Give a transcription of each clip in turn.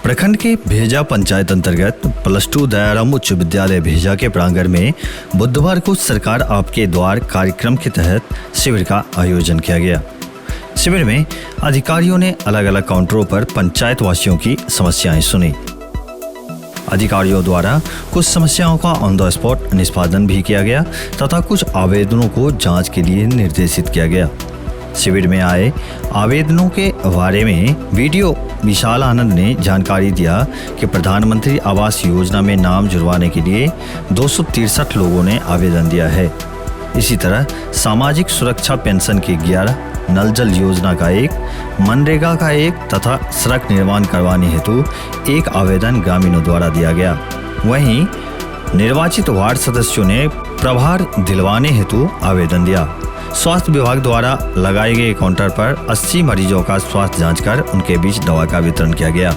प्रखंड के भेजा पंचायत अंतर्गत +2 दयाराम उच्च विद्यालय भेजा के प्रांगण में बुधवार को सरकार आपके द्वार कार्यक्रम के तहत शिविर का आयोजन किया गया। शिविर में अधिकारियों ने अलग अलग काउंटरों पर पंचायत वासियों की समस्याएं सुनी। अधिकारियों द्वारा कुछ समस्याओं का ऑन द स्पॉट निष्पादन भी किया गया तथा कुछ आवेदनों को जांच के लिए निर्देशित किया गया। शिविर में आए आवेदनों के बारे में वीडियो विशाल आनंद ने जानकारी दिया कि प्रधानमंत्री आवास योजना में नाम जुड़वाने के लिए 263 लोगों ने आवेदन दिया है। इसी तरह सामाजिक सुरक्षा पेंशन के 11, नल जल योजना का 1, मनरेगा का 1 तथा सड़क निर्माण करवाने हेतु 1 आवेदन ग्रामीणों द्वारा दिया गया। वहीं निर्वाचित वार्ड सदस्यों ने प्रभार दिलवाने हेतु आवेदन दिया। स्वास्थ्य विभाग द्वारा लगाए गए काउंटर पर 80 मरीजों का स्वास्थ्य जांच कर उनके बीच दवा का वितरण किया गया।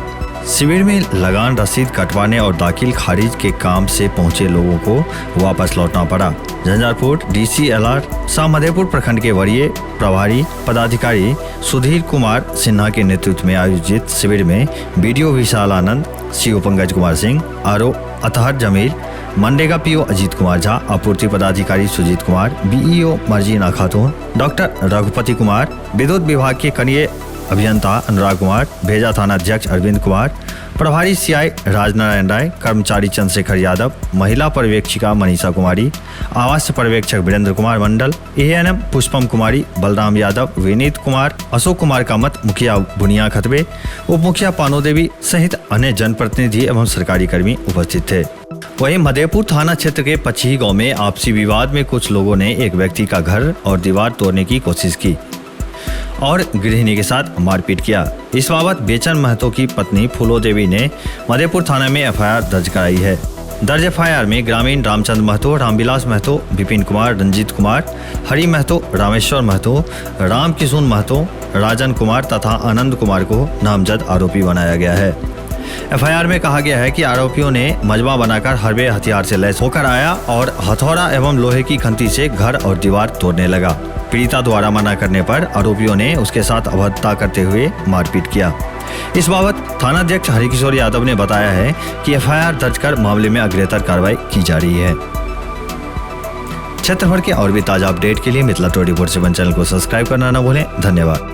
शिविर में लगान रसीद कटवाने और दाखिल खारिज के काम से पहुंचे लोगों को वापस लौटना पड़ा। झंझारपुर DCLR मधेपुर प्रखंड के वरीय प्रभारी पदाधिकारी सुधीर कुमार सिन्हा के नेतृत्व में आयोजित शिविर में BDO विशाल आनंद, CO Pankaj Kumar Singh, RO Athar Jameel, MNREGA PO Ajit Kumar Jha, आपूर्ति पदाधिकारी सुजीत कुमार, BEO मर्जीना खातून, डॉक्टर रघुपति कुमार, विद्युत विभाग के कनीय अभियंता अनुराग कुमार, भेजा थाना अध्यक्ष अरविंद कुमार, प्रभारी CI राजनारायण राय, कर्मचारी चंद्रशेखर यादव, महिला पर्यवेक्षिका मनीषा कुमारी, आवास पर्यवेक्षक वीरेंद्र कुमार मंडल, ANM पुष्पम कुमारी, बलराम यादव, विनीत कुमार, अशोक कुमार कामत, मुखिया बुनिया खतबे, उप मुखिया पानो देवी सहित अन्य जनप्रतिनिधि एवं सरकारी कर्मी उपस्थित थे। वहीं मधेपुर थाना क्षेत्र के पछी गांव में आपसी विवाद में कुछ लोगों ने एक व्यक्ति का घर और दीवार तोड़ने की कोशिश की और गृहिणी के साथ मारपीट किया। इस बाबत बेचन महतो की पत्नी फूलो देवी ने मधेपुर थाना में FIR दर्ज कराई है। दर्ज FIR में ग्रामीण रामचंद्र महतो, रामविलास महतो, विपिन कुमार, रंजीत कुमार, हरि महतो, रामेश्वर महतो, राम किशुन महतो, राजन कुमार तथा आनंद कुमार को नामजद आरोपी बनाया गया है। FIR में कहा गया है कि आरोपियों ने मजबा बनाकर हरबे हथियार से लैस होकर आया और हथौड़ा एवं लोहे की खंती से घर और दीवार तोड़ने लगा। पीड़िता द्वारा मना करने पर आरोपियों ने उसके साथ अभद्रता करते हुए मारपीट किया। इस बाबत थानाध्यक्ष हरिकिशोर यादव ने बताया है कि FIR दर्ज कर मामले में अग्रेतर कार्रवाई की जा रही है। क्षेत्र भर के और भी ताजा अपडेट के लिए मिथिला 24/7 चैनल को सब्सक्राइब करना न भूलें। धन्यवाद।